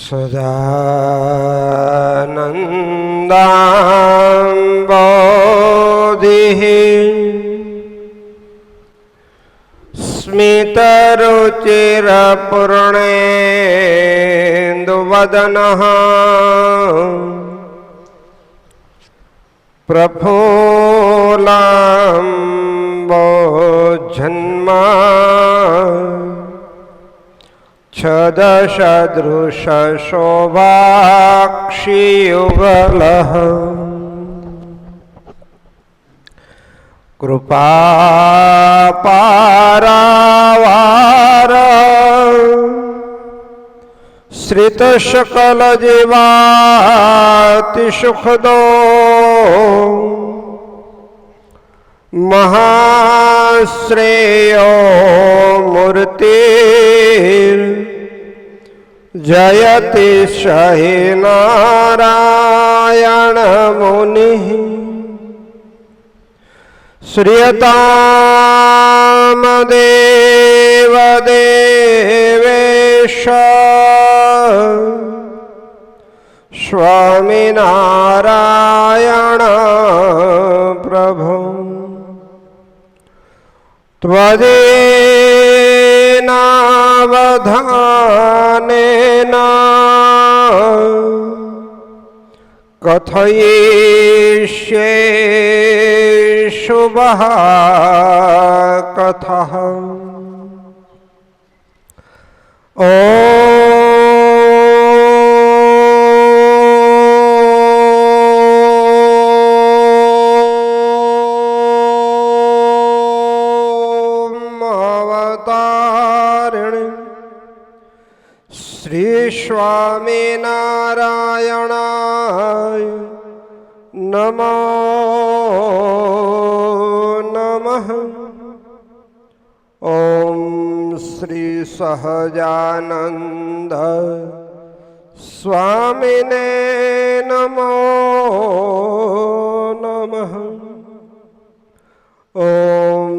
सदानन्दाम्बोधिः स्मितरुचिरपूर्णेन्दुवदनः प्रफुल्लाम्बोजन्मा छदसदृशशोभाक्षियुगलः कृपापारावार श्रितशकलजीवातिसुखदो महाश्रेयो मूर्तिर् जयति सहि नारायण मुनिः श्रियताम देव देवेश स्वामिनारायण प्रभु त्वदेनावधानेन कथयिष्ये शुभः कथः श्री स्वामिनारायणाय नमो नमः। ओम श्री सहजानंद स्वामिने नमो नमः। ओम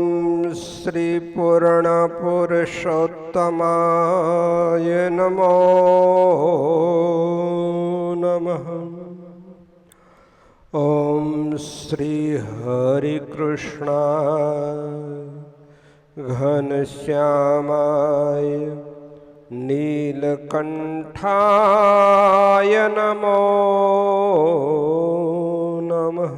श्री पूर्ण पुरुषोत्तमाय नमो नमः। ओम श्री हरि कृष्णाय घनश्यामाय नीलकंठाय नमो नमः।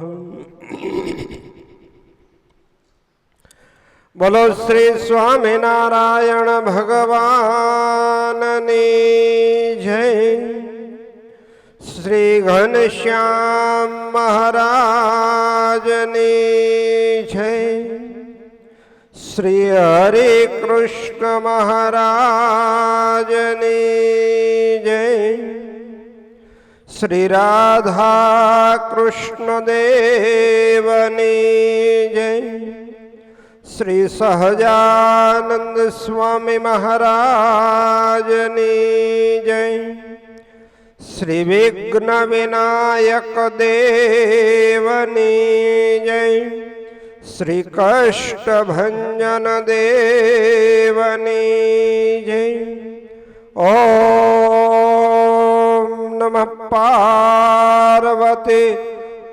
बोलो श्री स्वामिनारायण भगवान ने जय। श्री घनश्याम महाराज ने जय। श्री हरे कृष्ण महाराज ने जय। श्री राधा कृष्ण देव ने जय। श्री सहजानंद स्वामी महाराज ने जय। श्री विघ्न विनायक देव ने जय। श्री कष्ट भंजन देव ने जय। ओम नमः पार्वती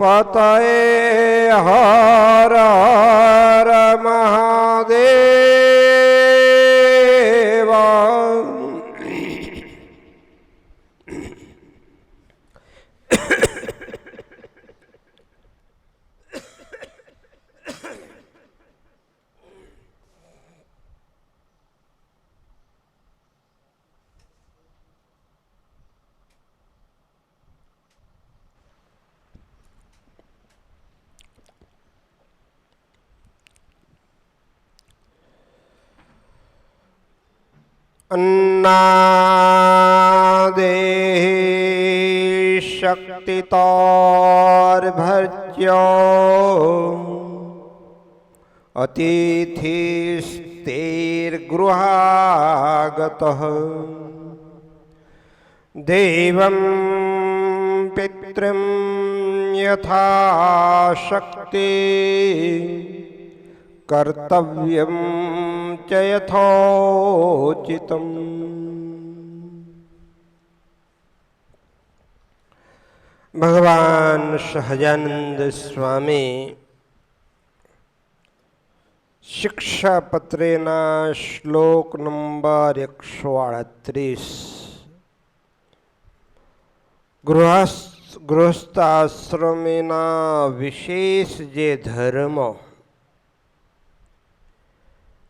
पतये हर हर महादेव। अन्नादेहि शक्तितोर भर्ज्यो अतिथिस्तेर्गृहागतः देवं पितृं यथा शक्ति कर्तव्यं च यथोचितम्। ભગવાન સહજાનંદ સ્વામી શિક્ષાપત્રેના શ્લોક નંબર 138 ગૃહસ્થાશ્રમીના વિશેષ જે ધર્મો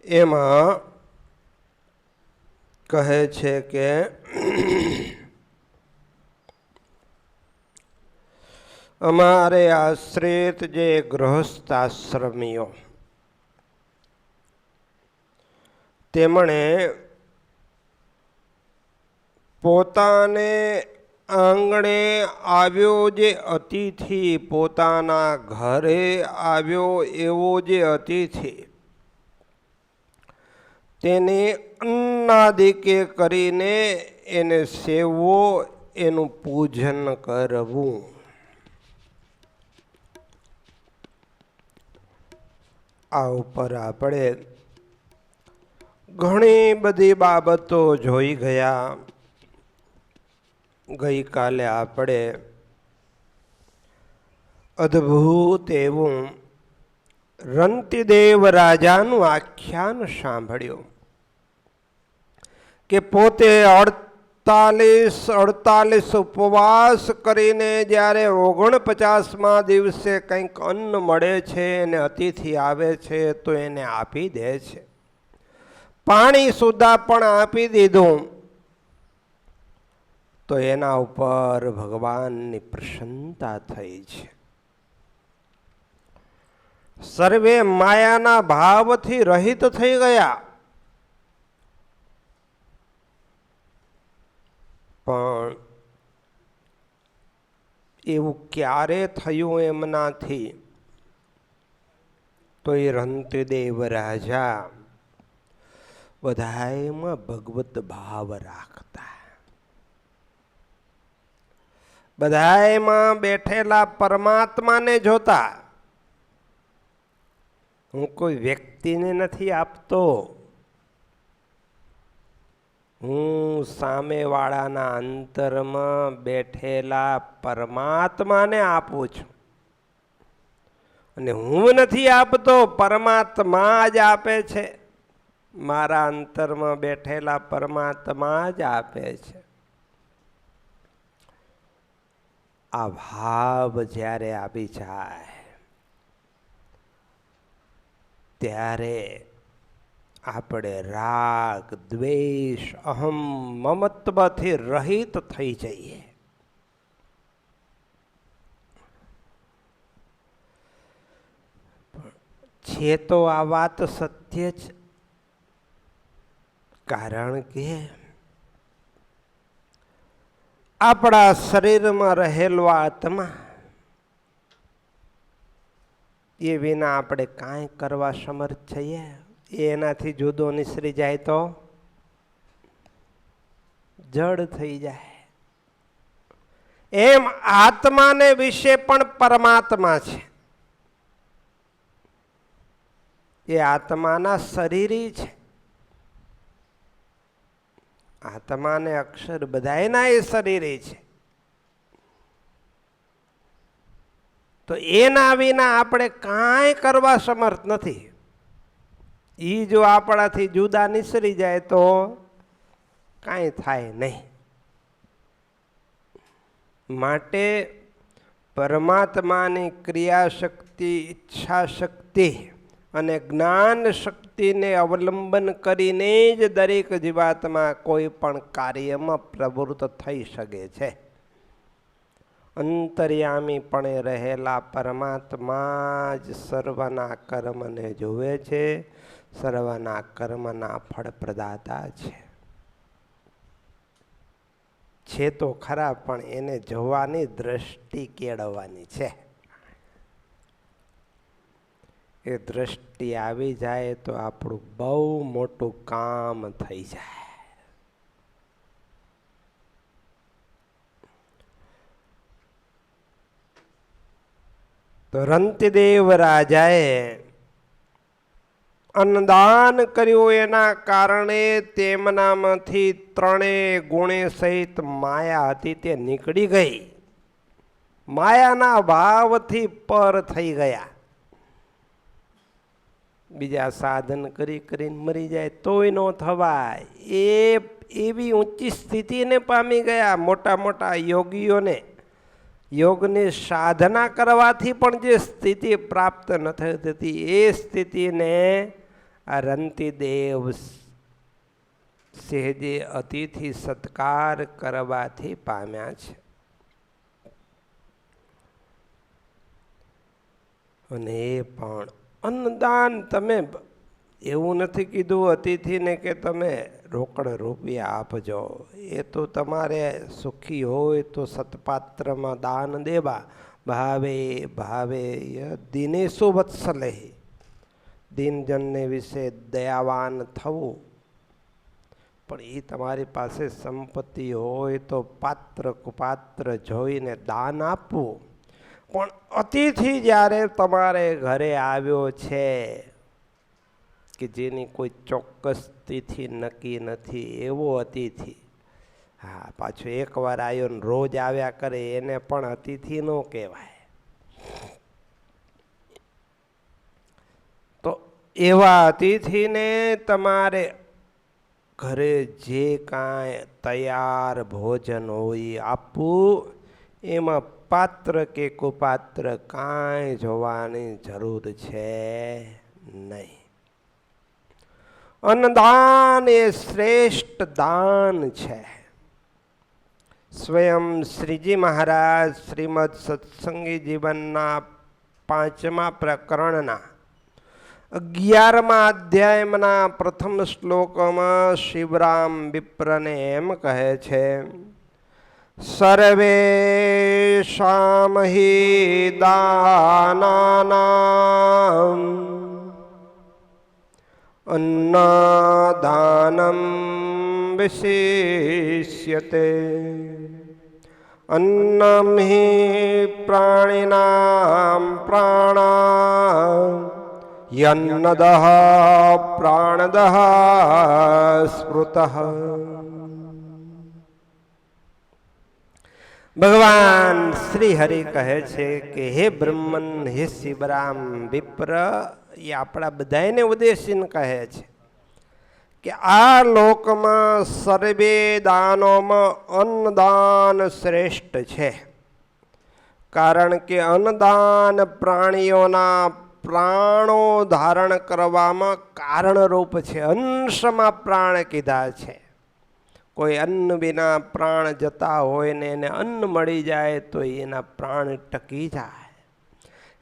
એમાં કહે છે કે અમારે આશ્રિત જે ગૃહસ્થાશ્રમીઓ તેમણે પોતાને આંગણે આવ્યો જે અતિથિ, પોતાના ઘરે આવ્યો એવો જે અતિથિ, તેને અન્નાદિકે કરીને એને સેવવો, એનું પૂજન કરવું. આ ઉપર આપણે ઘણી બધી બાબતો જોઈ ગયા. ગઈકાલે આપણે અદ્ભુત એવું રંતિદેવ રાજાનું આખ્યાન સાંભળ્યું કે પોતે 48 ઉપવાસ કરીને જ્યારે 49મા દિવસે કંઈક અન્ન મળે છે અને અતિથિ આવે છે તો એને આપી દે છે. પાણી સુદ્ધા પણ આપી દીધું તો એના ઉપર ભગવાનની પ્રસન્નતા થઈ છે. સર્વે માયાના ભાવથી રહિત થઈ ગયા. પણ એવું ક્યારે થયું એમનાથી? તો એ રંતિદેવ રાજા બધાયમાં ભગવત ભાવ રાખતા, બધાયમાં બેઠેલા પરમાત્માને જોતા. હું કોઈ વ્યક્તિને નથી આપતો, હું સામેવાળાના અંતરમાં બેઠેલા પરમાત્માને આપું છું. અને હું નથી આપતો, પરમાત્મા જ આપે છે. મારા અંતરમાં બેઠેલા પરમાત્મા જ આપે છે. આ ભાવ જ્યારે આવી જાય ત્યારે આપણે રાગ, દ્વેષ, અહમ, મમત્વથી રહિત થઈ જઈએ. છે તો આ વાત સત્ય જ. કારણ કે આપણા શરીરમાં રહેલો આત્મા એ વિના આપણે કાંઈ કરવા સમર્થ છીએ? એનાથી જુદો નિસરી જાય તો જડ થઈ જાય. એમ આત્માને વિશે પણ પરમાત્મા છે. એ આત્માના શરીરી છે. આત્માને અક્ષર બધાયના એ શરીરે છે. તો એના વિના આપણે કાંઈ કરવા સમર્થ નથી. એ જો આપણાથી જુદા નિસરી જાય તો કાંઈ થાય નહીં. માટે પરમાત્માની ક્રિયાશક્તિ, ઈચ્છા શક્તિ અને જ્ઞાન શક્તિને અવલંબન કરીને જ દરેક જીવાત્મા કોઈ પણ કાર્યમાં પ્રવૃત્ત થઈ શકે છે. અંતર્યામીપણે રહેલા પરમાત્મા જ સર્વના કર્મને જોવે છે, સર્વના કર્મના ફળ પ્રદાતા છે. છે તો ખરા, પણ એને જોવાની દ્રષ્ટિ કેળવવાની છે. એ દ્રષ્ટિ આવી જાય તો આપણું બહુ મોટું કામ થઈ જાય. તો રંતિદેવ રાજાએ અન્નદાન કર્યું, એના કારણે તેમનામાંથી ત્રણેય ગુણે સહિત માયા હતી તે નીકળી ગઈ. માયાના ભાવથી પર થઈ ગયા. બીજા સાધન કરી કરીને મરી જાય તોય ન થવાય એવી ઊંચી સ્થિતિને પામી ગયા. મોટા મોટા યોગીઓને યોગની સાધના કરવાથી પણ જે સ્થિતિ પ્રાપ્ત ન થઈ થતી એ સ્થિતિને આ રંતીદેવ સહેજે અતિથિ સત્કાર કરવાથી પામ્યા છે. અને એ પણ અન્નદાન, તમે એવું નથી કીધું અતિથિને કે તમે રોકડ રૂપિયા આપજો. એ તો તમારે સુખી હોય તો સત્પાત્રમાં દાન દેવા. ભાવે ભાવે દિનેશો વત્સલે, દિનજનને વિશે દયાવાન થવું. પણ એ તમારી પાસે સંપત્તિ હોય તો પાત્ર કુપાત્ર જોઈને દાન આપવું. પણ અતિથિ જ્યારે તમારે ઘરે આવ્યો છે કે જેની કોઈ ચોક્કસ તિથિ નક્કી નથી એવો અતિથિ, હા પાછો એકવાર આવ્યો ને રોજ આવ્યા કરે એને પણ અતિથિ ન કહેવાય. તો એવા અતિથિને તમારે ઘરે જે કાંઈ તૈયાર ભોજન હોય આપવું. એમાં પાત્ર કે કુપાત્ર કાંઈ જોવાની જરૂર છે નહીં. અન્નદાન એ શ્રેષ્ઠ દાન છે. સ્વયં શ્રીજી મહારાજ શ્રીમદ સત્સંગી જીવનના 5મા પ્રકરણના 11મા અધ્યાયના પ્રથમ શ્લોકમાં શિવરામ વિપ્રને એમ કહે છે, સર્વેષાં હિ દાનાનાં અન્નદાનં વિશિષ્યતે અન્નં હિ પ્રાણિનાં પ્રાણઃ યન્નદઃ પ્રાણદઃ સ્મૃતઃ. ભગવાન શ્રી હરિ કહે છે કે હે બ્રહ્મન, હે શિવરામ વિપ્ર, એ આપણા બધાને ઉદ્દેશીને કહે છે કે આ લોકમાં સર્વે દાનોમાં અન્નદાન શ્રેષ્ઠ છે. કારણ કે અન્નદાન પ્રાણીઓના પ્રાણો ધારણ કરવામાં કારણરૂપ છે. અંશમાં પ્રાણ કીધા છે. કોઈ અન્ન વિના પ્રાણ જતા હોય ને એને અન્ન મળી જાય તો એના પ્રાણ ટકી જાય.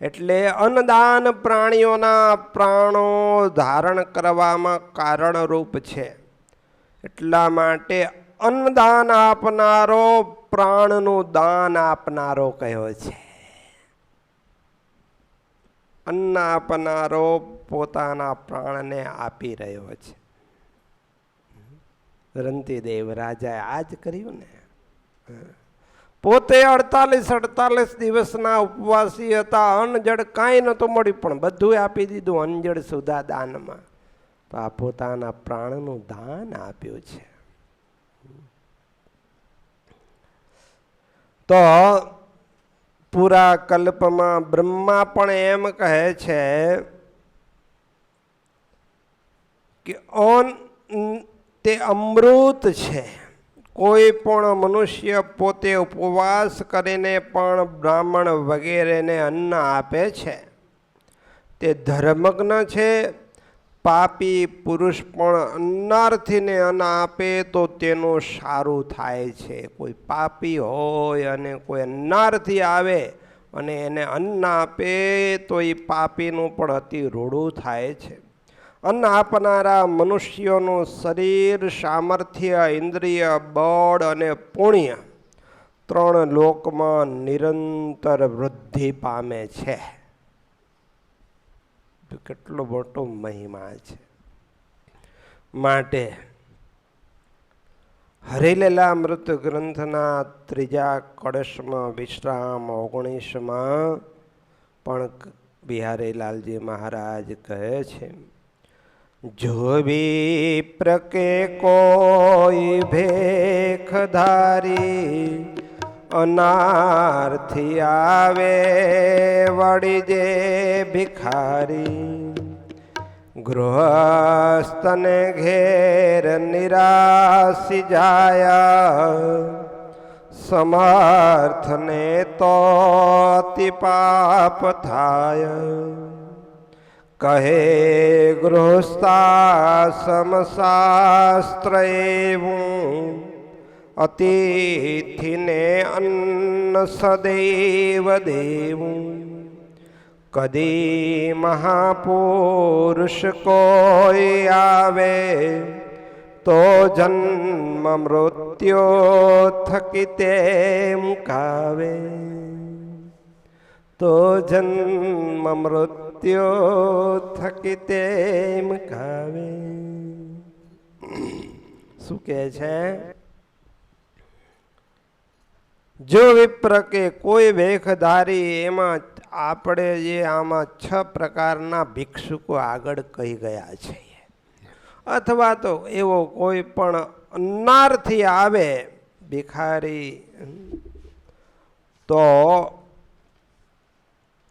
એટલે અન્નદાન પ્રાણીઓના પ્રાણો ધારણ કરવામાં કારણરૂપ છે. એટલા માટે અન્નદાન આપનારો પ્રાણનું દાન આપનારો કયો છે. અન્ન આપનારો પોતાના પ્રાણને આપી રહ્યો છે. રંતીદેવ રાજાએ આજ કર્યું ને. પોતે 48 દિવસના ઉપવાસી હતા. અન્ન જળ કાંઈ નહોતું મળ્યું પણ બધું આપી દીધું અનજળ સુધા દાનમાં. તો આ પોતાના પ્રાણનું દાન આપ્યું છે. તો પૂરા કલ્પમાં બ્રહ્મા પણ એમ કહે છે કે તે અમૃત છે. કોઈ પણ મનુષ્ય પોતે ઉપવાસ કરીને પણ બ્રાહ્મણ વગેરેને અન્ન આપે છે તે ધર્મજ્ઞ છે. પાપી પુરુષ પણ અન્નાર્થીને અન્ન આપે તો તેનું સારું થાય છે. કોઈ પાપી હોય અને કોઈ અન્નાર્થી આવે અને એને અન્ન આપે તો એ પાપીનું પણ અતિ રૂડું થાય છે. અન્ન આપનારા મનુષ્યોનું શરીર, સામર્થ્ય, ઇન્દ્રિય, બળ અને પુણ્ય 3 લોકમાં નિરંતર વૃદ્ધિ પામે છે. કેટલો મોટો મહિમા છે. માટે હરિલીલામૃત ગ્રંથના 3જા કળશમાં વિશ્રામ 19માં પણ બિહારીલાલજી મહારાજ કહે છે, જો વિપ્ર કે કોઈ ભેખધારી અનારથી આવે વળી જે ભિખારી, ગૃહસ્થને ઘેર નિરાશી જાયા, સમર્થને તો અતિ પાપ થાય. કહે ગૃહસ્થાશ્રમ શાસ્ત્ર એવું, અતિથિને અન્ન સદૈવ દેવું. કદી મહાપુરુષ કોઈ આવે, તો જન્મ મૃત્યુ થકી તે મુકાવે. તો જન્મ મૃત્યુ થકી તે મુકાવે. શું કહે છે? જો વિપ્ર કે કોઈ વેખધારી, એમાં આપણે જે આમાં 6 પ્રકારના ભિક્ષુકો આગળ કહી ગયા છે. અથવા તો એવો કોઈ પણ અનારથી આવે ભિખારી, તો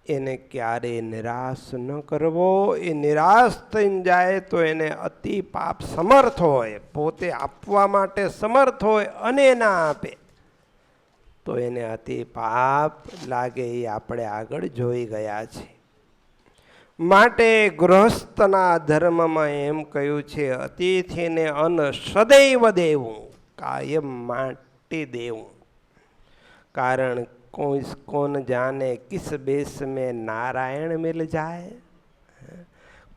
એને ક્યારેય નિરાશ ન કરવો. એ નિરાશ થઈને જાય તો એને અતિ પાપ, સમર્થ હોય, પોતે આપવા માટે સમર્થ હોય અને ના આપે તો એને અતિ પાપ લાગે. એ આપણે આગળ જોઈ ગયા છે. માટે ગૃહસ્થના ધર્મમાં એમ કહ્યું છે, અતિથિને અન્ન સદૈવ દેવું, કાયમ માટે દેવું. કારણ કોન જાને કિસ બેસ મેં નારાયણ મિલ જાય.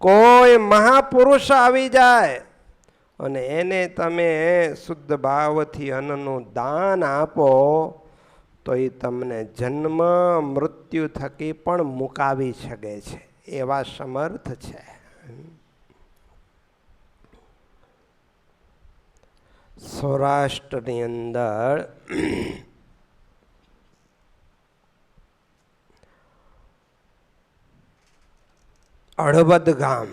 કોઈ મહાપુરુષ આવી જાય અને એને તમે શુદ્ધ ભાવથી અન્નનું દાન આપો તો એ તમને જન્મ મૃત્યુ થકી પણ મુકાવી શકે છે, એવા સમર્થ છે. સૌરાષ્ટ્રની અંદર હળવદ ગામ,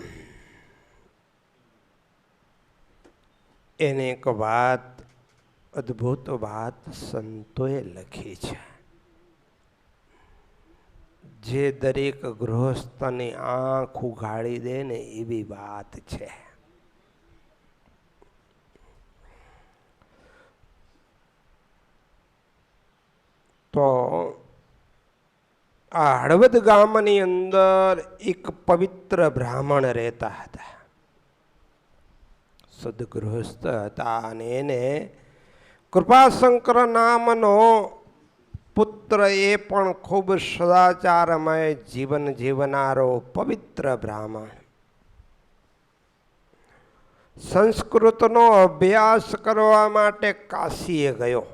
એને એક વાત, અદ્ભુત વાત સંતોએ લખી છે, જે દરેક ગૃહસ્થની આંખ ઉઘાડી દે ને એવી વાત છે. તો આ હળવદ ગામની અંદર એક પવિત્ર બ્રાહ્મણ રહેતા હતા, સદગૃહસ્થ હતા. અને એને કૃપાશંકર નામનો પુત્ર, એ પણ ખૂબ સદાચારમય જીવન જીવનારો પવિત્ર બ્રાહ્મણ. સંસ્કૃતનો અભ્યાસ કરવા માટે કાશીએ ગયો.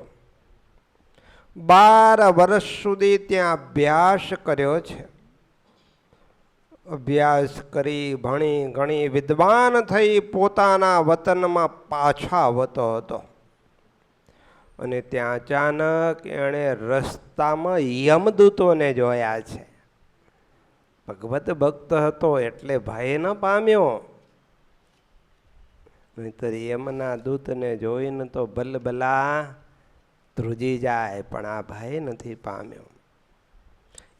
12 વર્ષ સુધી ત્યાં અભ્યાસ કર્યો છે. અભ્યાસ કરી ભણી ઘણી વિદ્વાન થઈ પોતાના વતનમાં પાછા આવતો હતો. અને ત્યાં અચાનક એણે રસ્તામાં યમદૂતોને જોયા છે. ભગવત ભક્ત હતો એટલે ભય ન પામ્યો, નહીતર યમના દૂતને જોઈને તો ભલભલા ધ્રુજી જાય, પણ આ ભય નથી પામ્યો.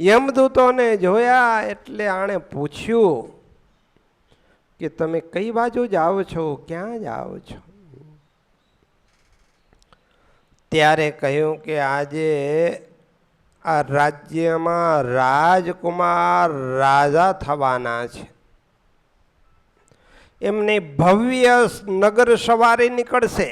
યમદૂતોને જોયા એટલે આણે પૂછ્યું કે તમે કઈ બાજુ જાઓ છો, ક્યાં જાઓ છો? ત્યારે કહ્યું કે આજે આ રાજ્યમાં રાજકુમાર રાજા થવાના છે, એમની ભવ્ય નગર સવારી નીકળશે,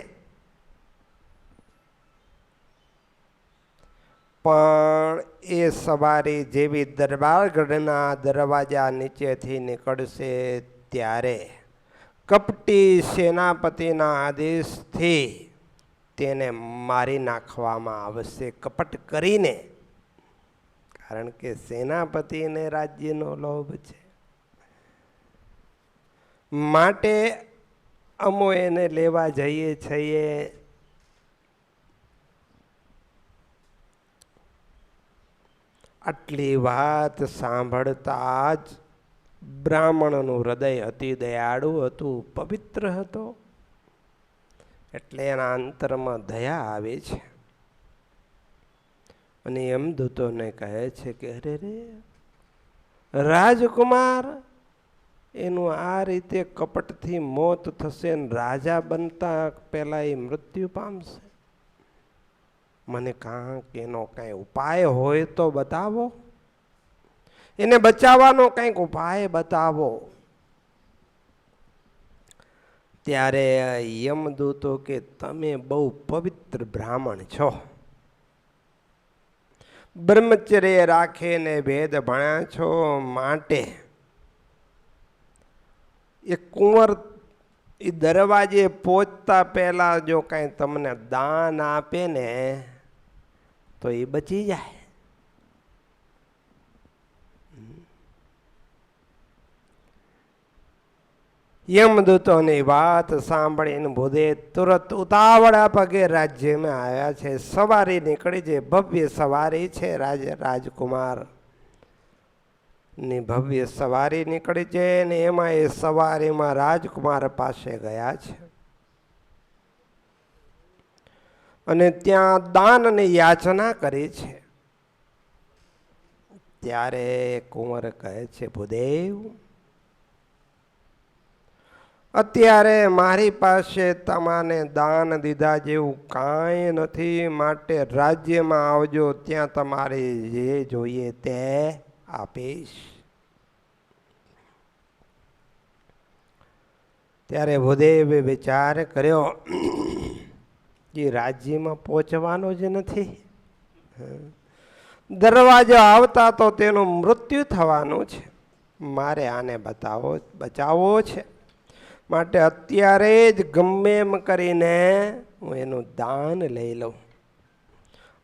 પણ એ સવારી જેવી દરબારગઢના દરવાજા નીચેથી નીકળશે ત્યારે કપટી સેનાપતિના આદેશથી તેને મારી નાખવામાં આવશે, કપટ કરીને. કારણ કે સેનાપતિને રાજ્યનો લોભ છે, માટે અમો એને લેવા જઈએ છીએ. આટલી વાત સાંભળતા જ બ્રાહ્મણનું હૃદય અતિ દયાળુ હતું, પવિત્ર હતો, એટલે એના અંતરમાં દયા આવે છે. અને યમદૂતોને કહે છે કે અરે રે રાજકુમાર એનું આ રીતે કપટથી મોત થશે ને રાજા બનતા પહેલા એ મૃત્યુ પામશે. મને કાંક એનો કઈ ઉપાય હોય તો બતાવો, એને બચાવવાનો કંઈક ઉપાય બતાવો. ત્યારે યમદૂતો કે તમે બહુ પવિત્ર બ્રાહ્મણ છો, બ્રહ્મચર્ય રાખીને વેદ ભણ્યા છો, માટે એ કુંવર એ દરવાજે પહોંચતા પહેલા જો કઈ તમને દાન આપે ને તો એ બચી જાય. યમદૂતોની વાત સાંભળીને ભૂદેવ તુરત ઉતાવળા પગે રાજ્યમાં આવ્યા છે. સવારી નીકળી છે, ભવ્ય સવારી છે. રાજકુમાર ની ભવ્ય સવારી નીકળી છે ને એમાં એ સવારીમાં રાજકુમાર પાસે ગયા છે અને ત્યાં દાનની યાચના કરી છે. ત્યારે કુંવર કહે છે ભૂદેવ અત્યારે મારી પાસે તમાને દાન દીધા જેવું કાંઈ નથી, માટે રાજ્યમાં આવજો, ત્યાં તમારે જે જોઈએ તે આપીશ. ત્યારે ભૂદેવે વિચાર કર્યો જે રાજ્યમાં પહોંચવાનો જ નથી, દરવાજો આવતા તો તેનું મૃત્યુ થવાનું છે, મારે આને બચાવવો છે, માટે અત્યારે જ ગમે એમ કરીને હું એનું દાન લઈ લઉં.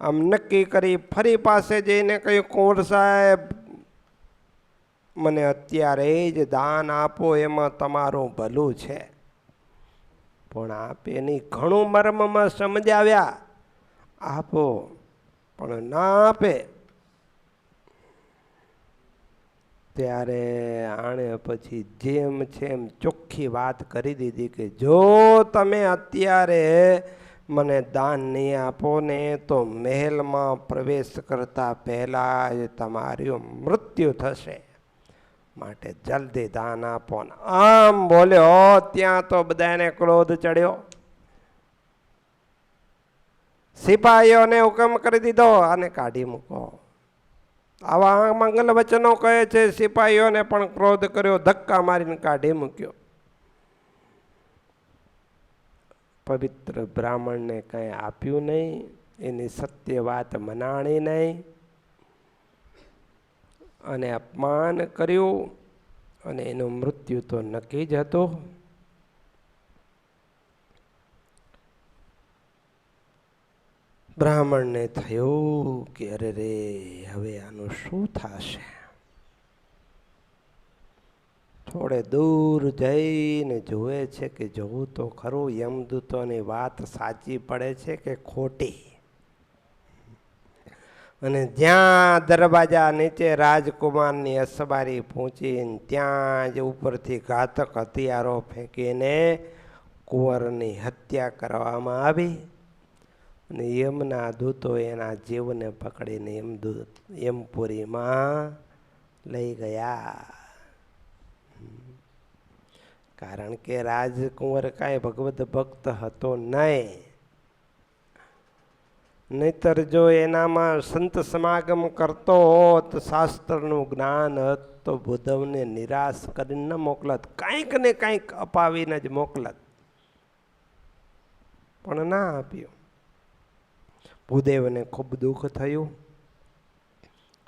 આમ નક્કી કરી ફરી પાસે જઈને કહ્યું કુંવર સાહેબ મને અત્યારે જ દાન આપો, એમાં તમારું ભલું છે. પણ આપે નહીં, ઘણું મર્મમાં સમજાવ્યા, આપો પણ ના આપે. ત્યારે આણે પછી જેમ છે એમ ચોખ્ખી વાત કરી દીધી કે જો તમે અત્યારે મને દાન નહીં આપો ને તો મહેલમાં પ્રવેશ કરતા પહેલા જ તમારું મૃત્યુ થશે, માટે જલ્દી દાન આપો. આમ બોલ્યો ત્યાં તો બધાને ક્રોધ ચડ્યો. સિપાહીઓને હુકમ કરી દીધો આને કાઢી મૂકો. આવા મંગલ વચનો કહે છે. સિપાહીઓને પણ ક્રોધ કર્યો, ધક્કા મારીને કાઢી મૂક્યો. પવિત્ર બ્રાહ્મણને કંઈ આપ્યું નહીં, એની સત્ય વાત મનાણી નહીં અને અપમાન કર્યું અને એનું મૃત્યુ તો નક્કી જ હતું. બ્રાહ્મણને થયું કે અરે રે હવે આનું શું થશે. થોડે દૂર જઈને જુએ છે કે જોવું તો ખરું યમદૂતોની વાત સાચી પડે છે કે ખોટી. અને જ્યાં દરવાજા નીચે રાજકુમારની અસવારી પહોંચીને ત્યાં જ ઉપરથી ઘાતક હથિયારો ફેંકીને કુંવરની હત્યા કરવામાં આવી અને યમના દૂતો એના જીવને પકડીને યમપુરીમાં લઈ ગયા. કારણ કે રાજકુંવર કાંઈ ભગવત ભક્ત હતો નહીં, નહીતર જો એનામાં સંત સમાગમ કરતો હોત, શાસ્ત્રનું જ્ઞાન હોત તો બુદ્ધવને નિરાશ કરીને ન મોકલત, કંઈક ને કંઈક અપાવીને જ મોકલત, પણ ના આપ્યું. ભૂદેવને ખૂબ દુઃખ થયું.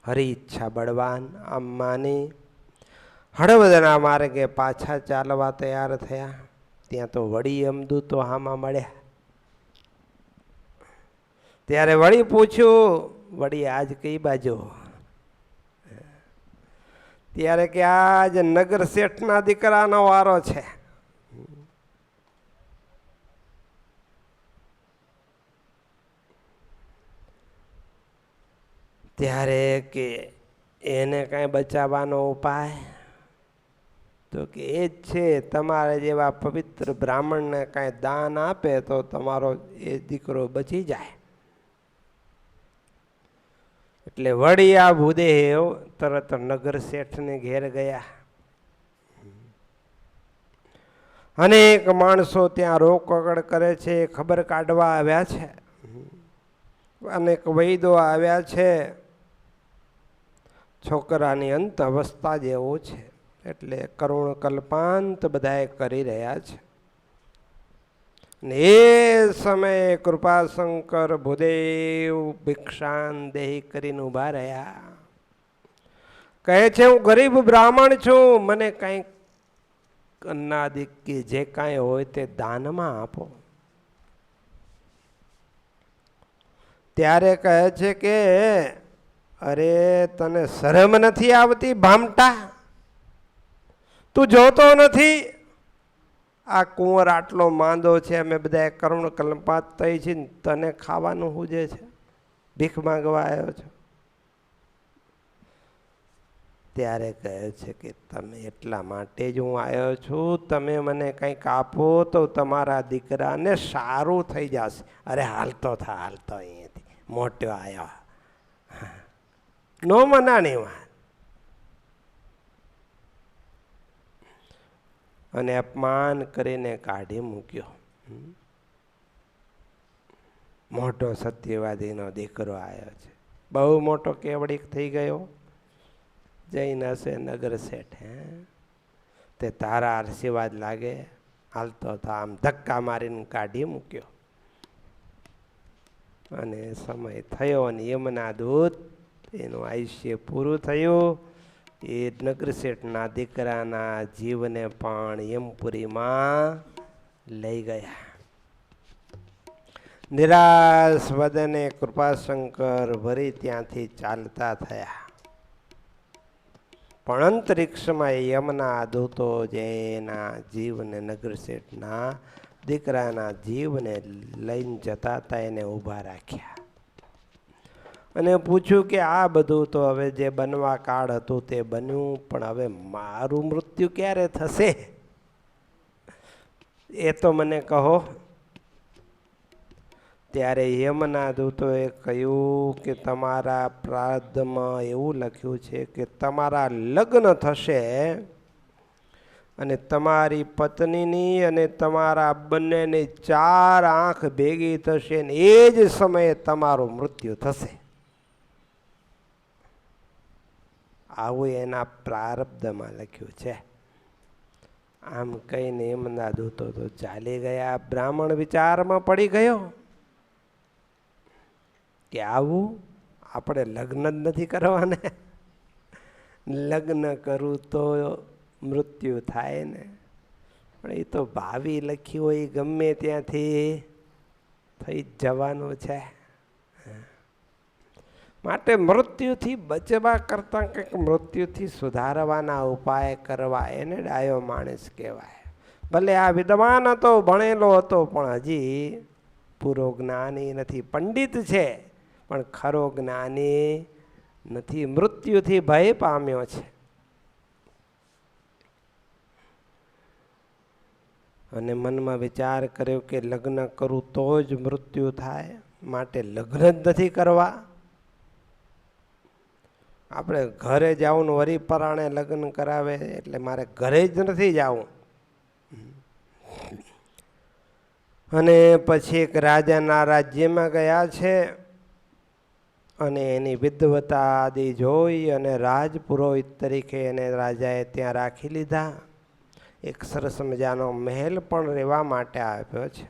હરી ઈચ્છા બળવાન આમ માની હળવદના માર્ગે પાછા ચાલવા તૈયાર થયા. ત્યાં તો વળી યમદૂતો હામાં મળ્યા. ત્યારે વળી પૂછ્યું વળી આજ કઈ બાજુ? ત્યારે કે આજ નગર શેઠના દીકરાનો વારો છે. ત્યારે કે એને કાંઈ બચાવવાનો ઉપાય? તો કે એ જ છે, તમારે જેવા પવિત્ર બ્રાહ્મણને કાંઈ દાન આપે તો તમારો એ દીકરો બચી જાય. એટલે વળી આ ભૂદેવ તરત નગર શેઠને ઘેર ગયા. અનેક માણસો ત્યાં રોકકડ કરે છે, ખબર કાઢવા આવ્યા છે, અનેક વૈદો આવ્યા છે. છોકરાની અંત અવસ્થા જેવો છે એટલે કરુણ કલ્પાંત બધાએ કરી રહ્યા છે. ને એ સમયે કૃપાશંકર ભૂદેવ ભિક્ષાન દેહી કરીને ઊભા રહ્યા. કહે છે, હું ગરીબ બ્રાહ્મણ છું, મને કંઈક અન્નાદિક કે જે કાંઈ હોય તે દાનમાં આપો. ત્યારે કહે છે કે અરે તને શરમ નથી આવતી ભામટા? તું જોતો નથી આ કુંવર આટલો માંદો છે, અમે બધા કરુણ કલ્પાત થઈ છે, તને ખાવાનું હુજે છે, ભીખ માંગવા આવ્યો છો? ત્યારે કહે છે કે તમે એટલા માટે જ હું આવ્યો છું, તમે મને કંઈક આપો તો તમારા દીકરાને સારું થઈ જશે. અરે હાલતો થા, હાલતો અહીંયાથી, મોટો આવ્યો, નો મનાણી વાત. અને અપમાન કરીને કાઢી મૂક્યો. મોટો સત્યવાદીનો દીકરો આવ્યો છે, બહુ મોટો કેવડીક થઈ ગયો. જઈને હશે નગર શેઠ, તે તારા આશીર્વાદ લાગે, હાલતો તો આમ ધક્કા મારીને કાઢી મૂક્યો. અને સમય થયો અને યમના દૂત એનું આયુષ્ય પૂરું થયું. એ નગર શેઠના દીકરાના જીવને પણ યમપુરીમાં લઈ ગયા. નિરાશ વદને કૃપાશંકર વરી ત્યાંથી ચાલતા થયા. પણ અંતરિક્ષમાં યમના દૂતો જેના જીવને નગર શેઠના દીકરાના જીવને લઈને જતા હતા એને ઊભા રાખ્યા અને પૂછ્યું કે આ બધું તો હવે જે બનવા કાળ હતું તે બન્યું, પણ હવે મારું મૃત્યુ ક્યારે થશે એ તો મને કહો. ત્યારે યમના દૂતોએ કહ્યું કે તમારા પ્રારબ્ધમાં એવું લખ્યું છે કે તમારા લગ્ન થશે અને તમારી પત્નીની અને તમારા બંનેની 4 આંખ ભેગી થશે ને એ જ સમયે તમારું મૃત્યુ થશે. આવું એના પ્રારબ્ધમાં લખ્યું છે. આમ કહીને એમના દૂતો તો ચાલી ગયા. બ્રાહ્મણ વિચારમાં પડી ગયો કે આવું આપણે લગ્ન જ નથી કરવાને, લગ્ન કરું તો મૃત્યુ થાય ને. પણ એ તો ભાવિ લખ્યું હોય ગમે ત્યાંથી થઈ જ જવાનું છે. માટે મૃત્યુથી બચવા કરતાં કંઈક મૃત્યુથી સુધારવાના ઉપાય કરવા એને ડાયો માણસ કહેવાય. ભલે આ વિદ્વાન હતો, ભણેલો હતો, પણ હજી પૂરો જ્ઞાની નથી. પંડિત છે પણ ખરો જ્ઞાની નથી. મૃત્યુથી ભય પામ્યો છે. અને મનમાં વિચાર કર્યો કે લગ્ન કરું તો જ મૃત્યુ થાય, માટે લગ્ન જ નથી કરવા. આપણે ઘરે જવું, વરી પરાણે લગ્ન કરાવે એટલે મારે ઘરે જ નથી જવું. અને પછી એક રાજાના રાજ્યમાં ગયા છે અને એની વિદ્વતા આદિ જોઈ અને રાજપુરોહિત તરીકે એને રાજાએ ત્યાં રાખી લીધા. એક સરસ મજાનો મહેલ પણ રહેવા માટે આપ્યો છે.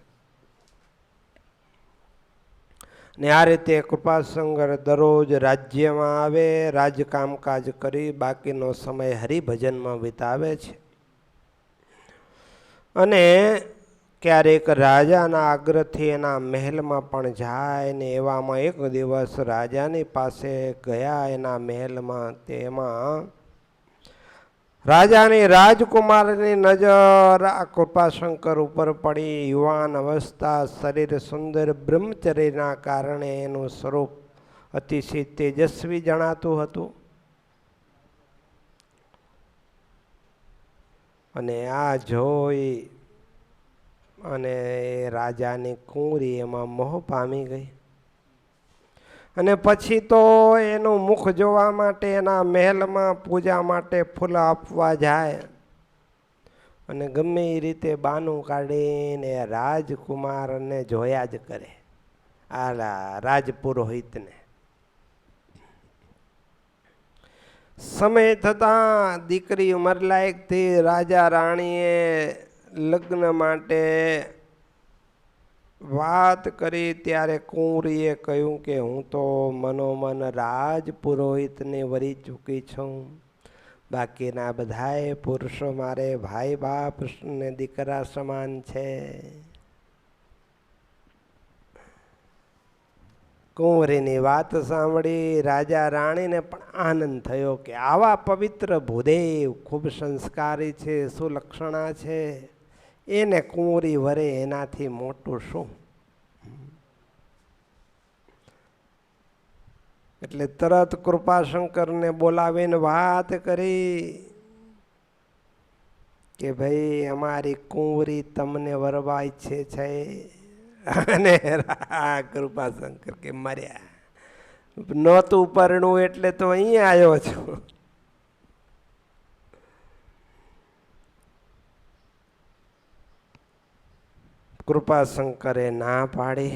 ને આ રીતે કૃપાશંકર દરરોજ રાજ્યમાં આવે, રાજકામકાજ કરી બાકીનો સમય હરિભજનમાં વિતાવે છે. અને ક્યારેક રાજાના આગ્રહથી એના મહેલમાં પણ જાય ને એવામાં એક દિવસ રાજાની પાસે ગયા એના મહેલમાં. તેમાં રાજાની રાજકુમારની નજર આ કૃપાશંકર ઉપર પડી. યુવાન અવસ્થા, શરીર સુંદર, બ્રહ્મચર્યના કારણે એનું સ્વરૂપ અતિશય તેજસ્વી જણાતું હતું. અને આ જોઈ અને રાજાની કુંવરી એમાં મોહ પામી ગઈ. અને પછી તો એનું મુખ જોવા માટે એના મહેલમાં પૂજા માટે ફૂલ આપવા જાય અને ગમે એ રીતે બાનું કાઢીને રાજકુમારને જોયા જ કરે, આલા રાજપુરોહિતને. સમય થતાં દીકરી ઉંમરલાયક થી રાજા રાણીએ લગ્ન માટે વાત કરી ત્યારે કુંવરીએ કહ્યું કે હું તો મનોમન રાજપુરોહિતને વરી ચૂકી છું, બાકીના બધાય પુરુષો મારે ભાઈ બાપ ને દીકરા સમાન છે. કુંવરીની વાત સાંભળી રાજા રાણીને પણ આનંદ થયો કે આવા પવિત્ર ભૂદેવ ખૂબ સંસ્કારી છે, સુલક્ષણા છે, એને કુંવરી વરે એનાથી મોટું શું. એટલે તરત કૃપાશંકરને બોલાવીને વાત કરી કે ભાઈ અમારી કુંવરી તમને વરવા ઈચ્છે છે. અને કૃપાશંકર કે મર્યા નહોતું પરણું એટલે તો અહીંયા આવ્યો છું. કૃપાશંકરે ના પાડી,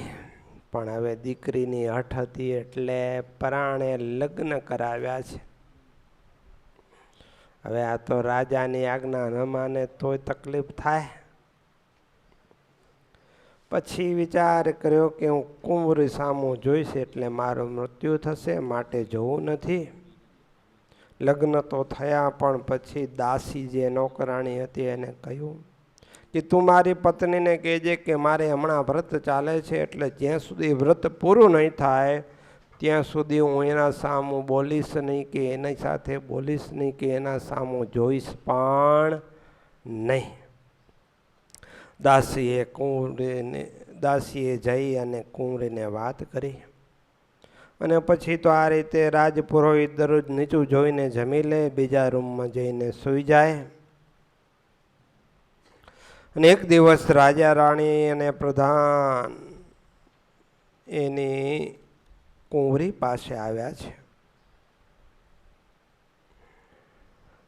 પણ હવે દીકરીની હઠ હતી એટલે પરાણે લગ્ન કરાવ્યા છે. હવે આ તો રાજાની આજ્ઞા ન માને તોય તકલીફ થાય. પછી વિચાર કર્યો કે હું કુંવરી સામું જોઈશ એટલે મારું મૃત્યુ થશે, માટે જોવું નથી. લગ્ન તો થયા, પણ પછી દાસી જે નોકરાણી હતી એને કહ્યું કે તું મારી પત્નીને કહેજે કે મારે હમણાં વ્રત ચાલે છે, એટલે જ્યાં સુધી વ્રત પૂરું નહીં થાય ત્યાં સુધી હું એના સામું બોલીશ નહીં, કે એની સાથે બોલીશ નહીં, કે એના સામું જોઈશ પણ નહીં. દાસીએ જઈ અને કુંવરીને વાત કરી. અને પછી તો આ રીતે રાજપુરોહિત દરરોજ નીચું જોઈને જમી લે, બીજા રૂમમાં જઈને સૂઈ જાય. અને એક દિવસ રાજા રાણી અને પ્રધાન એની કુંવરી પાસે આવ્યા છે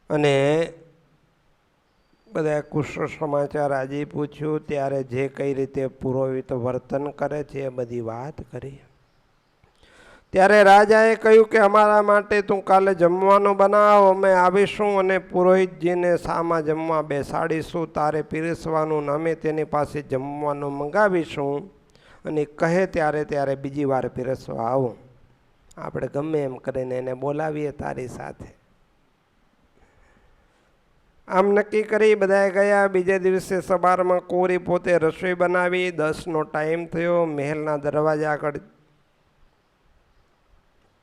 અને બધા કુશળ સમાચાર આજે પૂછ્યું. ત્યારે જે કઈ રીતે પુરોહિત વર્તન કરે છે એ બધી વાત કરી. ત્યારે રાજાએ કહ્યું કે અમારા માટે તું કાલે જમવાનું બનાવ, અમે આવીશું અને પુરોહિતજીને સામા જમવા બેસાડીશું, તારે પીરસવાનું, અમે તેની પાસે જમવાનું મંગાવીશું અને કહે ત્યારે બીજી વાર પીરસવા આવું. આપણે ગમે એમ કરીને એને બોલાવીએ તારી સાથે. આમ નક્કી કરી બધાએ ગયા. બીજે દિવસે સવારમાં કુંવરી પોતે રસોઈ બનાવી. 10નો ટાઈમ થયો. મહેલના દરવાજા આગળ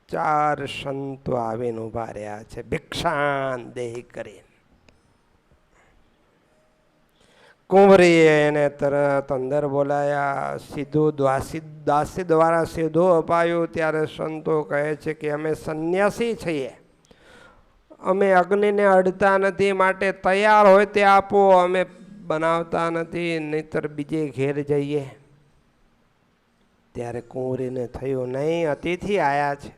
4 સંતો આવીને ઉભા રહ્યા છે, ભિક્ષાન દેહી કરી. કુંવરીએ એને તરત અંદર બોલાયા. સીધું દાસી દ્વારા સીધું અપાયું. ત્યારે સંતો કહે છે કે અમે સંન્યાસી છીએ, અમે અગ્નિને અડતા નથી, માટે તૈયાર હોય તે આપો, અમે બનાવતા નથી, નહીતર બીજે ઘેર જઈએ. ત્યારે કુંવરીને થયું નહીં, અતિથિ આયા છે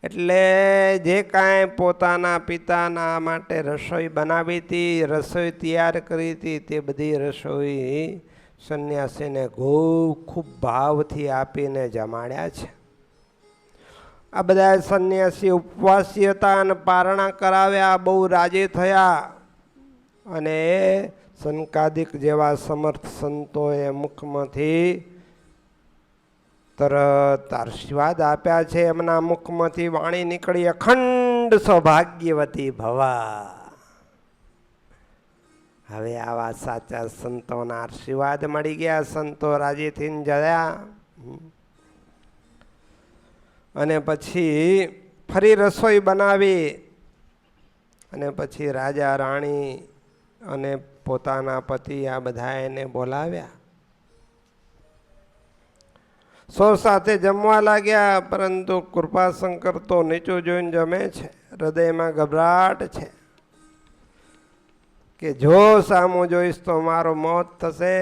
એટલે જે કાંઈ પોતાના પિતાના માટે રસોઈ બનાવી હતી, રસોઈ તૈયાર કરી હતી, તે બધી રસોઈ સંન્યાસીને ખૂબ ભાવથી આપીને જમાડ્યા છે. આ બધા સંન્યાસી ઉપવાસી હતા અને પારણા કરાવ્યા, બહુ રાજી થયા. અને સનકાદિક જેવા સમર્થ સંતોએ મુખમાંથી તરત આશીર્વાદ આપ્યા છે. એમના મુખમાંથી વાણી નીકળી, અખંડ સૌભાગ્યવતી ભવા. હવે આવા સાચા સંતોના આશીર્વાદ મળી ગયા. સંતો રાજી થઈને જયા. અને પછી ફરી રસોઈ બનાવી અને પછી રાજા રાણી અને પોતાના પતિ આ બધા એને બોલાવ્યા. સૌ સાથે જમવા લાગ્યા. પરંતુ કૃપાશંકર તો નીચું જોઈને જમે છે, હૃદયમાં ગભરાટ છે કે જો સામું જોઈશ તો મારું મોત થશે.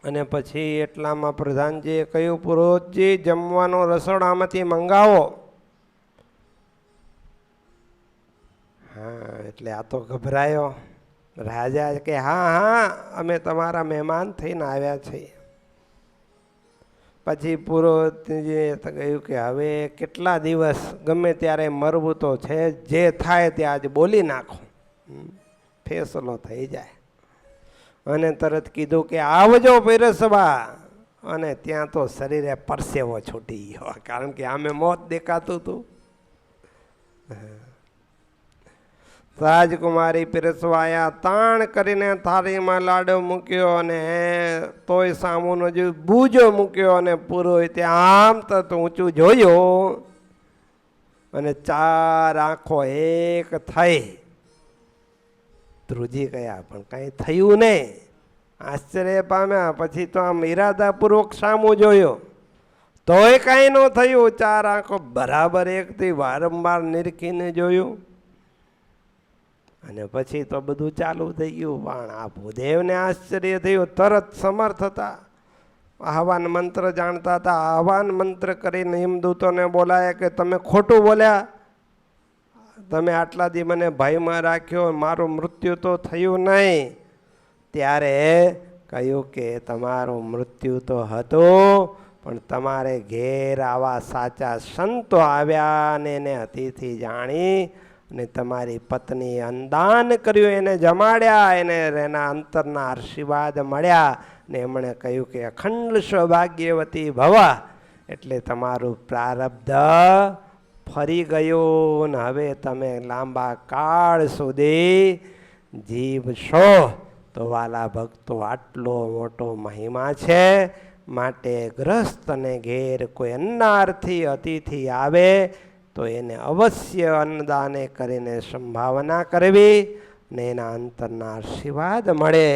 અને પછી એટલામાં પ્રધાનજીએ કહ્યું, પુરોહિતજી જમવાનો રસોડામાંથી મંગાવો. હા, એટલે આ તો ગભરાયો. રાજા કે હા હા, અમે તમારા મહેમાન થઈને આવ્યા છીએ. પછી પુરોહિતજીએ કહ્યું કે હવે કેટલા દિવસ, ગમે ત્યારે મરવું તો છે, જે થાય તે આજે બોલી નાખો, ફેસલો થઈ જાય. અને તરત કીધું કે આવજો પીરસવા. અને ત્યાં તો શરીરે પરસેવો છૂટી ગયો, કારણ કે આમે મોત દેખાતું હતું. રાજકુમારી પીરસવાયા, તાણ કરીને થાળીમાં લાડો મૂક્યો અને તોય સામુનો જે બૂજો મૂક્યો અને પુરોહિતે આમ તો ઊંચું જોયું અને ચાર આંખો એક થઈ. ધ્રુજી ગયા, પણ કાંઈ થયું નહીં. આશ્ચર્ય પામ્યા. પછી તો આમ ઈરાદાપૂર્વક સામું જોયો, તોય કાંઈ ન થયું. ચાર આંખો બરાબર એકથી વારંવાર નિરખીને જોયું અને પછી તો બધું ચાલુ થઈ ગયું. પણ આ ભૂદેવને આશ્ચર્ય થયું. તરત સમર્થ હતા, આહવાન મંત્ર જાણતા હતા. આહવાન મંત્ર કરીને હિમદૂતોને બોલાયા કે તમે ખોટું બોલ્યા, તમે આટલા દી મને ભયમાં રાખ્યો, મારું મૃત્યુ તો થયું નહીં. ત્યારે કહ્યું કે તમારું મૃત્યુ તો હતું, પણ તમારે ઘેર આવા સાચા સંતો આવ્યા અને એને અતિથિ જાણી અને તમારી પત્ની અન્નદાન કર્યું, એને જમાડ્યા, એને એના અંતરના આશીર્વાદ મળ્યા ને એમણે કહ્યું કે અખંડ સૌભાગ્યવતી ભવ, એટલે તમારું પ્રારબ્ધ ફરી ગયું ને હવે તમે લાંબા કાળ સુધી જીવશો. તો વાલા ભક્તો, આટલો મોટો મહિમા છે. માટે ગ્રસ્તને ઘેર કોઈ અન્નાર્થી અતિથિ આવે તો એને અવશ્ય અન્નદાને કરીને સંભાવના કરવી ને એના અંતરના આશીર્વાદ મળે.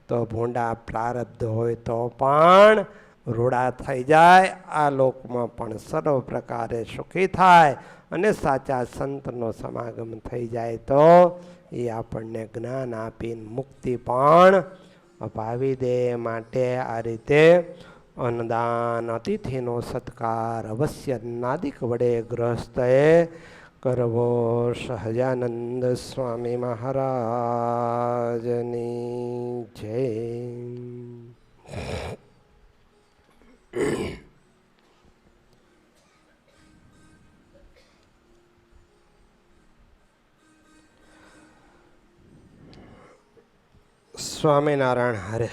તો ભૂંડા પ્રારબ્ધ હોય તો પણ રૂડા થઈ જાય, આ લોકમાં પણ સર્વ પ્રકારે સુખી થાય અને સાચા સંતનો સમાગમ થઈ જાય તો એ આપણને જ્ઞાન આપીને મુક્તિ પણ અપાવી દે. માટે આ રીતે અન્નદાન, અતિથિનો સત્કાર અવશ્ય નાદિક વડે ગ્રહસ્થએ કરવો. સહજાનંદ સ્વામી મહારાજની જય. સ્વામિનારાયણ હરે.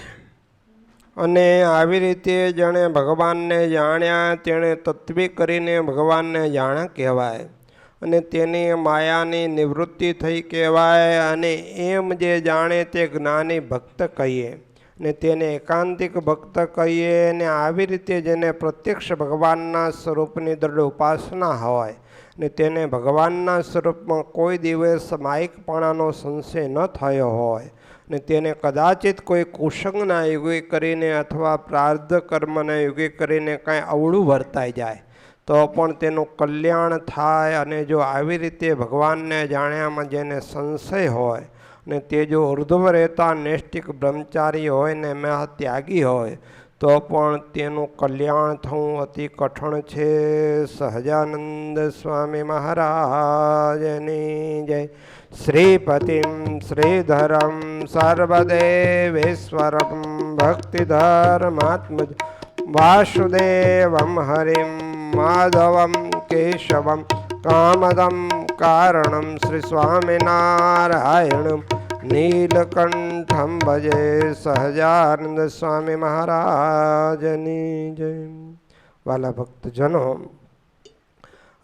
અને આવી રીતે જેણે ભગવાનને જાણ્યા તેણે તત્વી કરીને ભગવાનને જાણ્યા કહેવાય અને તેની માયાની નિવૃત્તિ થઈ કહેવાય. અને એમ જે જાણે તે જ્ઞાની ભક્ત કહીએ ને તેને એકાંતિક ભક્ત કહીએ. ને આવી રીતે જેને પ્રત્યક્ષ ભગવાનના સ્વરૂપની દૃઢ ઉપાસના હોય ને તેને ભગવાનના સ્વરૂપમાં કોઈ દિવસ માયિકપણાનો સંશય ન થયો હોય ને તેને કદાચિત કોઈ કુસંગના યુગે કરીને અથવા પ્રાર્ધ કર્મના યુગે કરીને કાંઈ અવળું વર્તાઈ જાય તો પણ તેનું કલ્યાણ થાય. અને જો આવી રીતે ભગવાનને જાણ્યામાં જેને સંશય હોય ને તે જો ઉર્ધ્વ રહેતા નૈષ્ટિક બ્રહ્મચારી હોય ને ત્યાગી હોય તો પણ તેનું કલ્યાણ થવું અતિ કઠણ છે. સહજાનંદ સ્વામી મહારાજની જય. શ્રીપતિમ શ્રીધરમ સર્વદેવેશ્વરમ ભક્તિધર્માત્મજ વાસુદેવમ હરિમ માધવમ કેશવમ કામદમ કારણમ શ્રી સ્વામિનારાયણમ નીલકંઠમ ભજે. સહજાનંદ સ્વામી મહારાજની જય. વાલા ભક્તજનો,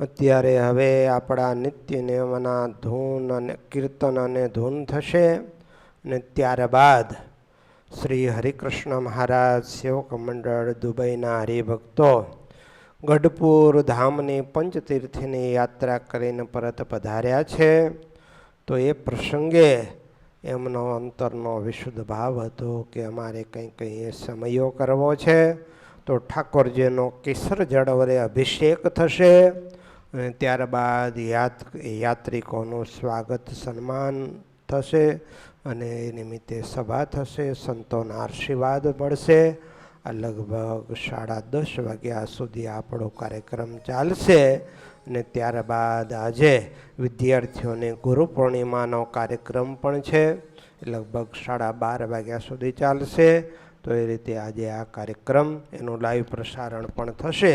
અત્યારે હવે આપણા નિત્ય નિયમના ધૂન અને કીર્તન અને ધૂન થશે ને ત્યારબાદ શ્રી હરિકૃષ્ણ મહારાજ સેવક મંડળ દુબઈના હરિભક્તો ગઢપુર ધામની પંચતીર્થની યાત્રા કરીને પરત પધાર્યા છે. તો એ પ્રસંગે એમનો અંતરનો વિશુદ્ધ ભાવ હતો કે અમારે કંઈ સમયો કરવો છે. તો ઠાકોરજીનો કેસર જળ વડે અભિષેક થશે અને ત્યારબાદ યાત્રિકોનું સ્વાગત સન્માન થશે અને એ નિમિત્તે સભા થશે, સંતોના આશીર્વાદ મળશે આ લગભગ 10:30 વાગ્યા સુધી આપણો કાર્યક્રમ ચાલશે અને ત્યારબાદ આજે વિદ્યાર્થીઓને ગુરુ પૂર્ણિમાનો કાર્યક્રમ પણ છે, લગભગ 12:30 વાગ્યા સુધી ચાલશે. તો એ રીતે આજે આ કાર્યક્રમ એનું લાઈવ પ્રસારણ પણ થશે.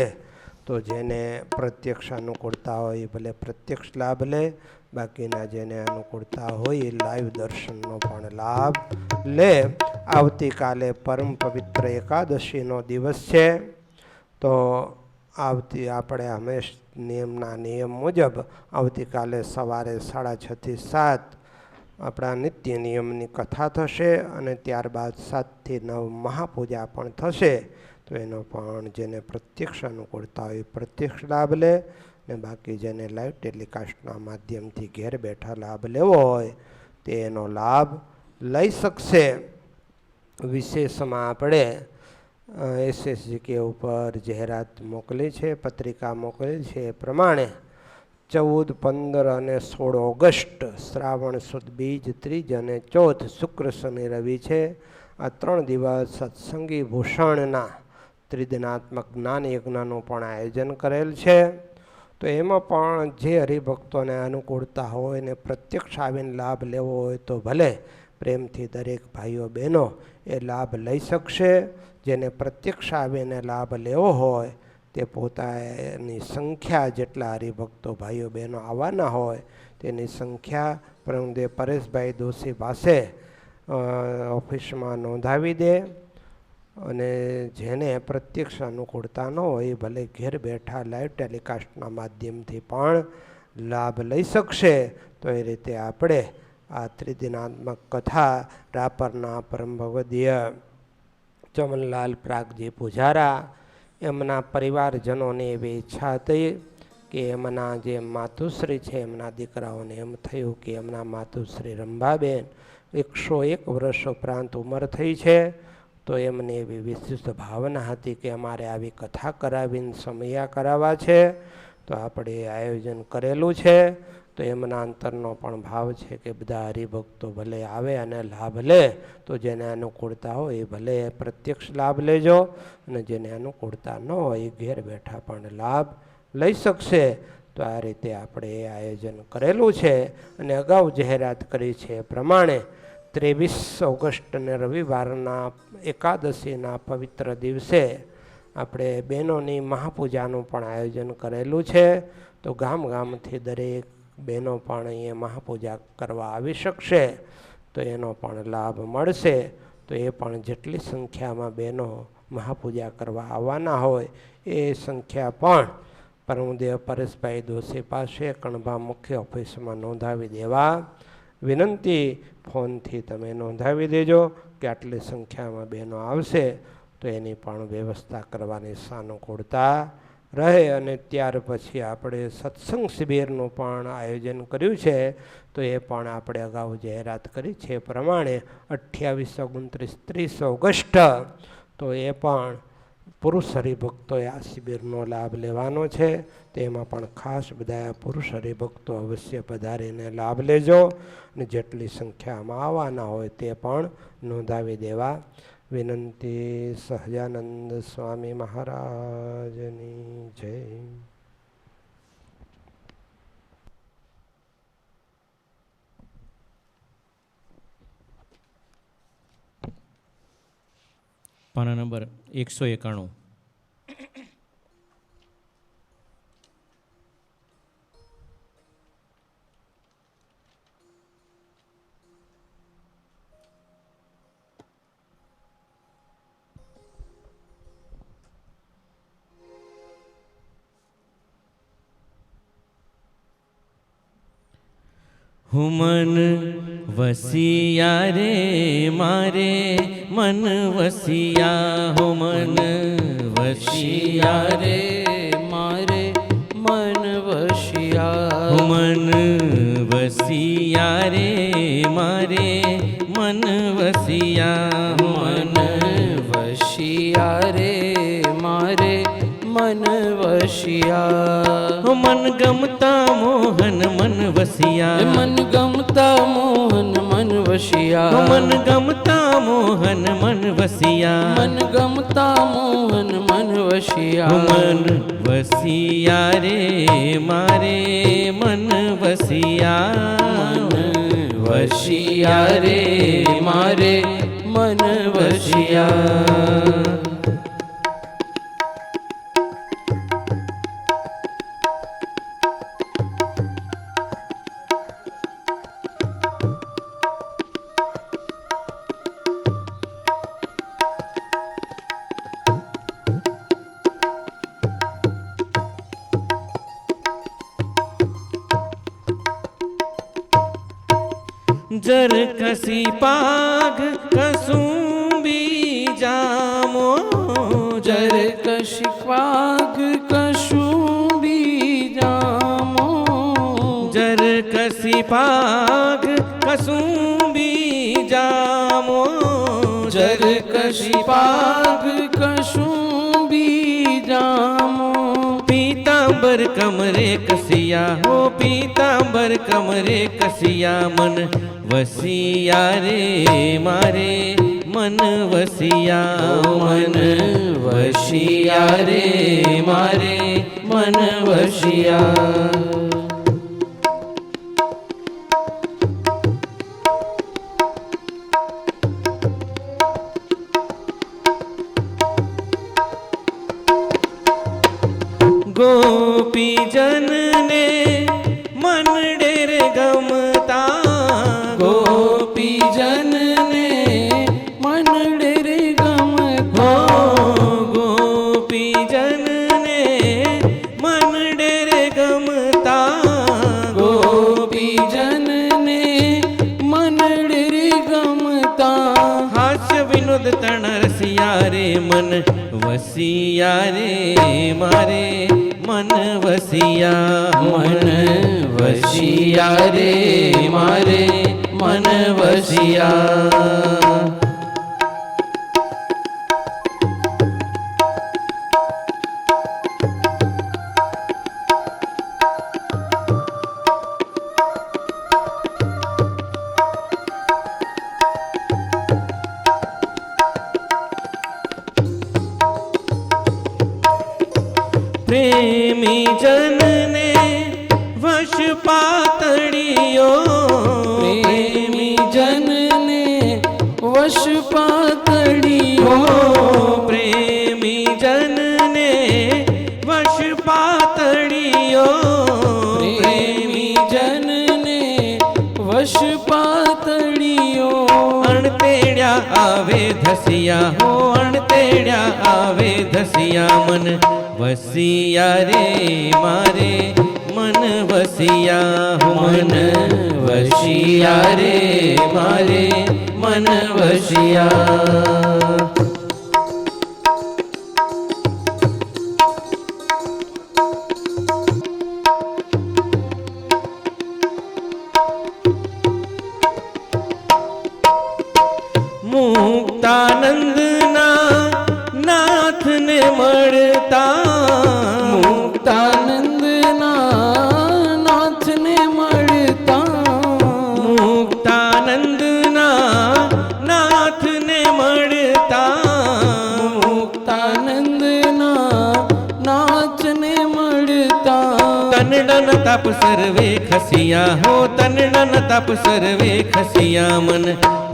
તો જેને પ્રત્યક્ષ અનુકૂળતા હોય એ ભલે પ્રત્યક્ષ લાભ લે, બાકીના જેને અનુકૂળતા હોય એ લાઈવ દર્શનનો પણ લાભ લે. આવતીકાલે પરમ પવિત્ર એકાદશીનો દિવસ છે. તો આપણે હંમેશ નિયમ મુજબ આવતીકાલે સવારે 6:30 થી 7 આપણા નિત્ય નિયમની કથા થશે અને ત્યારબાદ 7 થી 9 મહાપૂજા પણ થશે. તો એનો પણ જેને પ્રત્યક્ષ અનુકૂળતા હોય પ્રત્યક્ષ લાભ લે, ને બાકી જેને લાઈવ ટેલિકાસ્ટના માધ્યમથી ઘેર બેઠા લાભ લેવો હોય તે એનો લાભ લઈ શકશે. વિશેષમાં આપણે SSGK ઉપર જાહેરાત મોકલી છે, પત્રિકા મોકલી છે. એ પ્રમાણે 14, 15 અને 16 ઓગસ્ટ શ્રાવણ સુદ બીજ, ત્રીજ અને ચોથ, શુક્ર શનિ રવિ છે. આ 3 દિવસ સત્સંગી ભૂષણના ત્રિદિનાત્મક જ્ઞાન યજ્ઞનું પણ આયોજન કરેલ છે. તો એમાં પણ જે હરિભક્તોને અનુકૂળતા હોય ને પ્રત્યક્ષ આવીને લાભ લેવો હોય તો ભલે પ્રેમથી દરેક ભાઈઓ બહેનો એ લાભ લઈ શકશે. જેને પ્રત્યક્ષ આવીને લાભ લેવો હોય તે પોતાની સંખ્યા જેટલા હરિભક્તો ભાઈઓ બહેનો આવવાના હોય તેની સંખ્યા પરમદેવ પરેશભાઈ દોશી પાસે ઓફિસમાં નોંધાવી દે. અને જેને પ્રત્યક્ષ અનુકૂળતા ન હોય ભલે ઘેર બેઠા લાઈવ ટેલિકાસ્ટના માધ્યમથી પણ લાભ લઈ શકશે. તો એ રીતે આપણે આ ત્રિદિનાત્મક કથા રાપરના પરમ ભગવદીય ચમનલાલ પ્રાગજી પૂજારા એમના પરિવારજનોને એવી ઈચ્છા હતી કે એમના જે માતુશ્રી છે એમના દીકરાઓને એમ થયું કે એમના માતુશ્રી રંભાબેન 101 વર્ષ ઉપરાંત ઉંમર થઈ છે. તો એમને એવી વિશિષ્ટ ભાવના હતી કે અમારે આવી કથા કરાવીને સમયા કરાવવા છે. તો આપણે આયોજન કરેલું છે. તો એમના અંતરનો પણ ભાવ છે કે બધા હરિભક્તો ભલે આવે અને લાભ લે. તો જેને અનુકૂળતા હોય એ ભલે પ્રત્યક્ષ લાભ લેજો, અને જેને અનુકૂળતા ન હોય એ ઘેર બેઠા પણ લાભ લઈ શકશે. તો આ રીતે આપણે એ આયોજન કરેલું છે. અને અગાઉ જાહેરાત કરી છે એ પ્રમાણે 23 ઓગસ્ટને રવિવારના એકાદશીના પવિત્ર દિવસે આપણે બહેનોની મહાપૂજાનું પણ આયોજન કરેલું છે. તો ગામથી દરેક બહેનો પણ અહીંયા મહાપૂજા કરવા આવી શકશે. તો એનો પણ લાભ મળશે. તો એ પણ જેટલી સંખ્યામાં બહેનો મહાપૂજા કરવા આવવાના હોય એ સંખ્યા પણ પરમદેવ પરેશભાઈ દોશી પાસે કણભા મુખ્ય ઓફિસમાં નોંધાવી દેવા વિનંતી. ફોનથી તમે નોંધાવી દેજો કે આટલી સંખ્યામાં બહેનો આવશે. તો એની પણ વ્યવસ્થા કરવાની સાનુકૂળતા રહે. અને ત્યાર પછી આપણે સત્સંગ શિબિરનું પણ આયોજન કર્યું છે. તો એ પણ આપણે અગાઉ જાહેરાત કરી છે એ પ્રમાણે 28, 29, 30 ઓગસ્ટ તો એ પણ પુરુષ હરિભક્તોએ આ શિબિરનો લાભ લેવાનો છે. તેમાં પણ ખાસ બધા પુરુષ હરિભક્તો અવશ્ય પધારીને લાભ લેજો. અને જેટલી સંખ્યામાં આવવાના હોય તે પણ નોંધાવી દેવા વિનંતી. સહજાનંદ સ્વામી મહારાજની જય. પાના નંબર 191. મન વસિયા રે મારે મન વસિયા હો મન વસિયા રે મારે મન વસિયા મન વસિયા રે મારે મન વસિયા મન વસિયા રે મારે મન મન વશિયા મન ગમતા મોહન મન વસિયા મન ગમતા મોહન મન વશિયા મન ગમતા મોહન મન વસિયા મન ગમતા મોહન મન વશિયા મન વસિયા રે મારે મન વસિયા મન વશિયા રે મારે મન વશિયા जर कसी पाग कसुंबी जामो जर कसी पाग कसुंबी जामो जर कसी पाग कसुंबी जामो जर कसी पाग कसुंबी जामो पीतांबर कमरे कसिया हो पीतांबर कमरे कसिया मन वसिया रे मारे मन वसिया मन वसिया रे मारे मन वसिया गोपी जन ने मन डेर गमता गोपी जन ने मन डेर गमता गोपी जन ने मन डेर गमता गोपी जन ने मन डेर गमता हास्य विनोद तण रसिया रे मन वसिया रे मारे मन वसिया मन वसिया रे मारे मन वसिया प्रेमी जन ने वश पातड़ियो प्रेमी जन ने वश पातड़ियो प्रेमी जन ने वश पातड़ियो प्रेमी जन ने वश पातड़ियो अणतेड़्या आवे धसिया हो अणतेड़्या आवे धसिया मन वसिया रे मारे मन वसिया मन वसिया रे मारे मन वसिया मुक्तानंद ना नाथ ने मरता मुक्तानंद ना नाथ ने मरता मुक्तानंद ना नाथ ने मरता मुक्तानंद ना नाथ ने मरता तनडन तप सर्वे खसिया हो तनडन तप सर्वे खसिया मन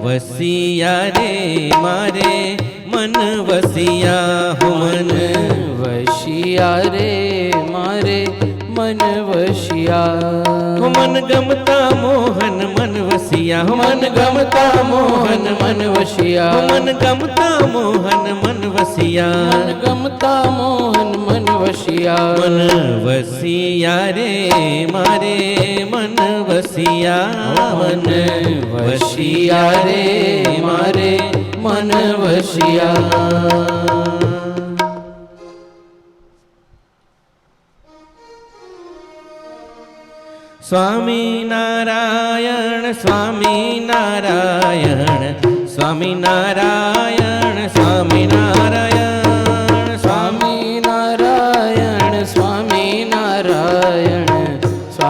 वसिया रे मारे मन वसिया हो मन वसिया रे मारे मन वसिया हो मन गमता मोहन मन वसिया हो मन गमता मोहन मन वसिया हो मन गमता मोहन मन वसिया मन गमता मोहन मन वसिया मन वसिया रे मारे मन वसिया मन वसिया रे मारे मन वसिया स्वामी नारायण स्वामी नारायण स्वामी नारायण स्वामी नारायण स्वामी नारायण